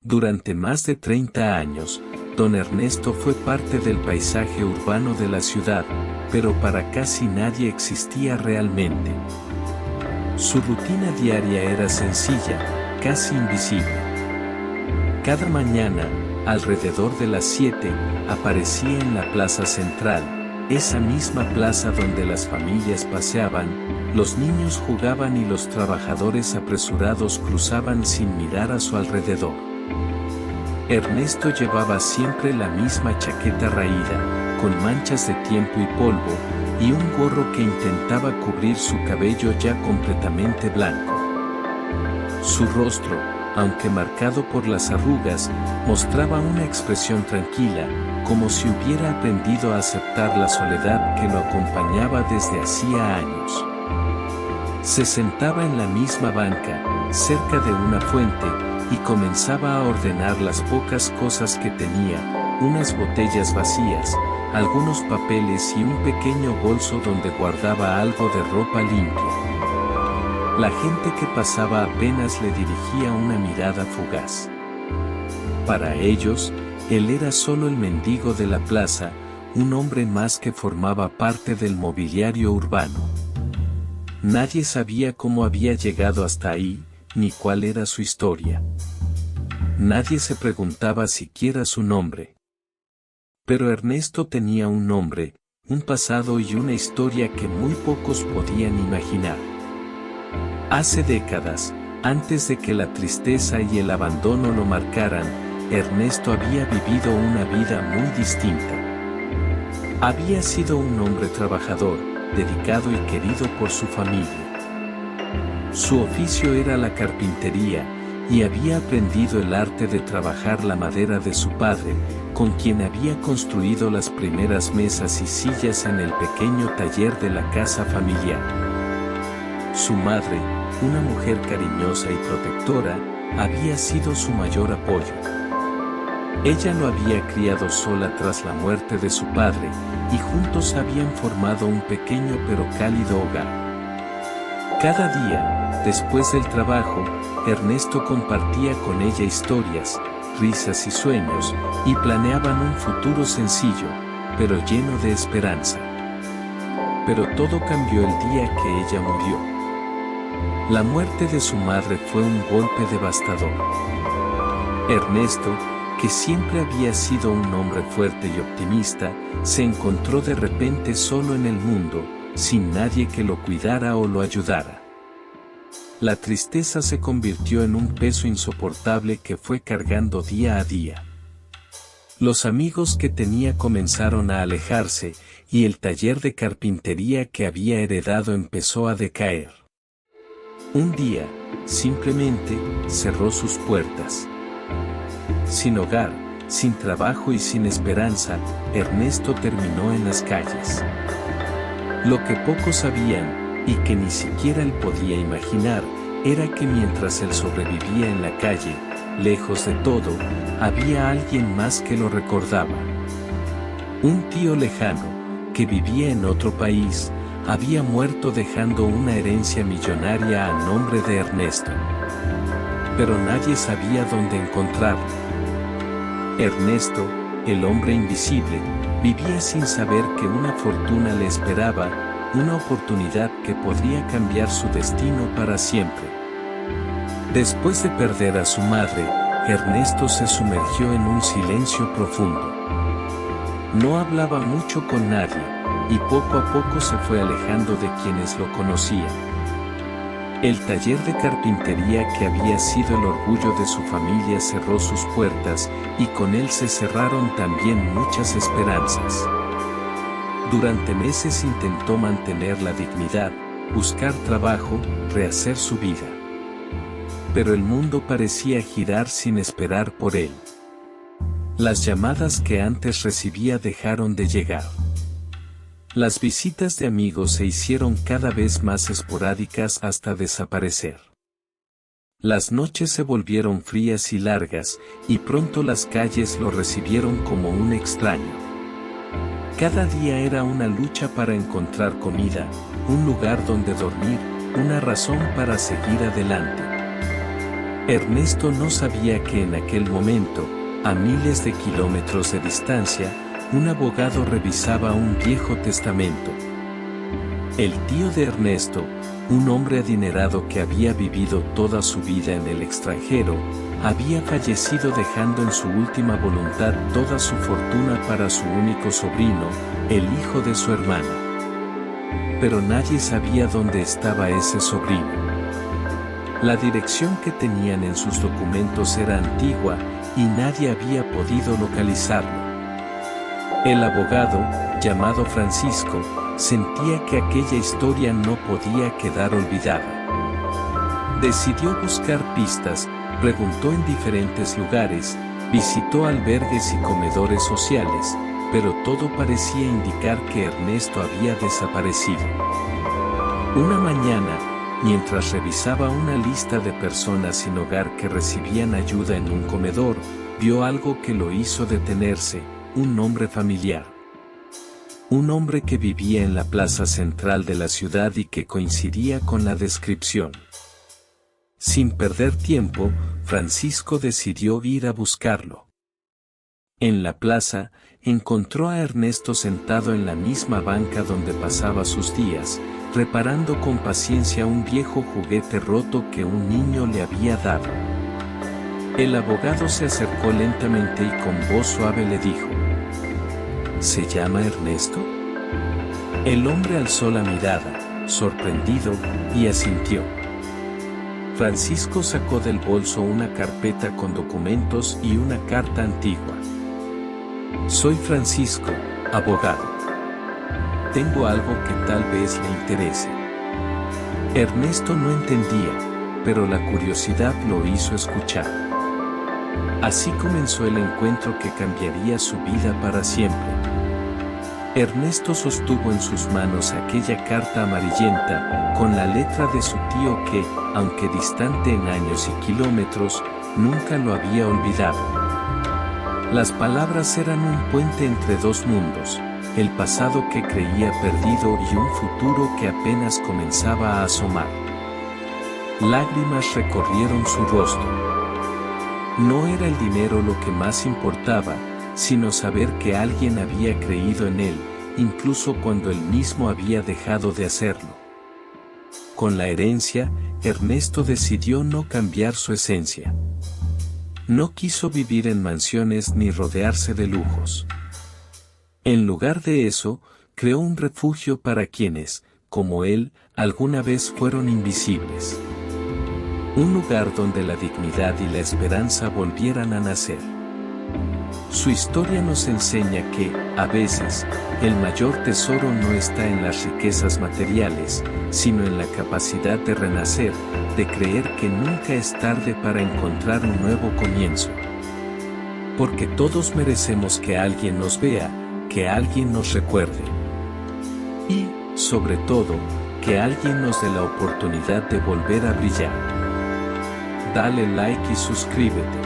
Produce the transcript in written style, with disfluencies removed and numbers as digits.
Durante más de 30 años, don Ernesto fue parte del paisaje urbano de la ciudad, pero para casi nadie existía realmente. Su rutina diaria era sencilla, casi invisible. Cada mañana, alrededor de las 7, aparecía en la plaza central, esa misma plaza donde las familias paseaban, los niños jugaban y los trabajadores apresurados cruzaban sin mirar a su alrededor. Ernesto llevaba siempre la misma chaqueta raída, con manchas de tiempo y polvo, y un gorro que intentaba cubrir su cabello ya completamente blanco. Su rostro, aunque marcado por las arrugas, mostraba una expresión tranquila, como si hubiera aprendido a aceptar la soledad que lo acompañaba desde hacía años. Se sentaba en la misma banca, cerca de una fuente, y comenzaba a ordenar las pocas cosas que tenía, unas botellas vacías, algunos papeles y un pequeño bolso donde guardaba algo de ropa limpia. La gente que pasaba apenas le dirigía una mirada fugaz. Para ellos, él era solo el mendigo de la plaza, un hombre más que formaba parte del mobiliario urbano. Nadie sabía cómo había llegado hasta ahí, ni cuál era su historia. Nadie se preguntaba siquiera su nombre. Pero Ernesto tenía un nombre, un pasado y una historia que muy pocos podían imaginar. Hace décadas, antes de que la tristeza y el abandono lo marcaran, Ernesto había vivido una vida muy distinta. Había sido un hombre trabajador, dedicado y querido por su familia. Su oficio era la carpintería, y había aprendido el arte de trabajar la madera de su padre, con quien había construido las primeras mesas y sillas en el pequeño taller de la casa familiar. Su madre, una mujer cariñosa y protectora, había sido su mayor apoyo. Ella lo había criado sola tras la muerte de su padre, y juntos habían formado un pequeño pero cálido hogar. Cada día, después del trabajo, Ernesto compartía con ella historias, risas y sueños, y planeaban un futuro sencillo, pero lleno de esperanza. Pero todo cambió el día que ella murió. La muerte de su madre fue un golpe devastador. Ernesto, que siempre había sido un hombre fuerte y optimista, se encontró de repente solo en el mundo, sin nadie que lo cuidara o lo ayudara. La tristeza se convirtió en un peso insoportable que fue cargando día a día. Los amigos que tenía comenzaron a alejarse, y el taller de carpintería que había heredado empezó a decaer. Un día, simplemente, cerró sus puertas. Sin hogar, sin trabajo y sin esperanza, Ernesto terminó en las calles. Lo que pocos sabían, y que ni siquiera él podía imaginar, era que mientras él sobrevivía en la calle, lejos de todo, había alguien más que lo recordaba. Un tío lejano, que vivía en otro país, había muerto dejando una herencia millonaria a nombre de Ernesto. Pero nadie sabía dónde encontrarlo. Ernesto, el hombre invisible, vivía sin saber que una fortuna le esperaba, una oportunidad que podría cambiar su destino para siempre. Después de perder a su madre, Ernesto se sumergió en un silencio profundo. No hablaba mucho con nadie, y poco a poco se fue alejando de quienes lo conocían. El taller de carpintería que había sido el orgullo de su familia cerró sus puertas, y con él se cerraron también muchas esperanzas. Durante meses intentó mantener la dignidad, buscar trabajo, rehacer su vida. Pero el mundo parecía girar sin esperar por él. Las llamadas que antes recibía dejaron de llegar. Las visitas de amigos se hicieron cada vez más esporádicas hasta desaparecer. Las noches se volvieron frías y largas, y pronto las calles lo recibieron como un extraño. Cada día era una lucha para encontrar comida, un lugar donde dormir, una razón para seguir adelante. Ernesto no sabía que en aquel momento, a miles de kilómetros de distancia, un abogado revisaba un viejo testamento. El tío de Ernesto, un hombre adinerado que había vivido toda su vida en el extranjero, había fallecido dejando en su última voluntad toda su fortuna para su único sobrino, el hijo de su hermano. Pero nadie sabía dónde estaba ese sobrino. La dirección que tenían en sus documentos era antigua y nadie había podido localizarlo. El abogado, llamado Francisco, sentía que aquella historia no podía quedar olvidada. Decidió buscar pistas, preguntó en diferentes lugares, visitó albergues y comedores sociales, pero todo parecía indicar que Ernesto había desaparecido. Una mañana, mientras revisaba una lista de personas sin hogar que recibían ayuda en un comedor, vio algo que lo hizo detenerse, un nombre familiar. Un hombre que vivía en la plaza central de la ciudad y que coincidía con la descripción. Sin perder tiempo, Francisco decidió ir a buscarlo. En la plaza, encontró a Ernesto sentado en la misma banca donde pasaba sus días, reparando con paciencia un viejo juguete roto que un niño le había dado. El abogado se acercó lentamente y con voz suave le dijo: ¿Se llama Ernesto? El hombre alzó la mirada, sorprendido, y asintió. Francisco sacó del bolso una carpeta con documentos y una carta antigua. Soy Francisco, abogado. Tengo algo que tal vez le interese. Ernesto no entendía, pero la curiosidad lo hizo escuchar. Así comenzó el encuentro que cambiaría su vida para siempre. Ernesto sostuvo en sus manos aquella carta amarillenta, con la letra de su tío que, aunque distante en años y kilómetros, nunca lo había olvidado. Las palabras eran un puente entre dos mundos, el pasado que creía perdido y un futuro que apenas comenzaba a asomar. Lágrimas recorrieron su rostro. No era el dinero lo que más importaba, sino saber que alguien había creído en él, incluso cuando él mismo había dejado de hacerlo. Con la herencia, Ernesto decidió no cambiar su esencia. No quiso vivir en mansiones ni rodearse de lujos. En lugar de eso, creó un refugio para quienes, como él, alguna vez fueron invisibles. Un lugar donde la dignidad y la esperanza volvieran a nacer. Su historia nos enseña que, a veces, el mayor tesoro no está en las riquezas materiales, sino en la capacidad de renacer, de creer que nunca es tarde para encontrar un nuevo comienzo. Porque todos merecemos que alguien nos vea, que alguien nos recuerde. Y, sobre todo, que alguien nos dé la oportunidad de volver a brillar. Dale like y suscríbete.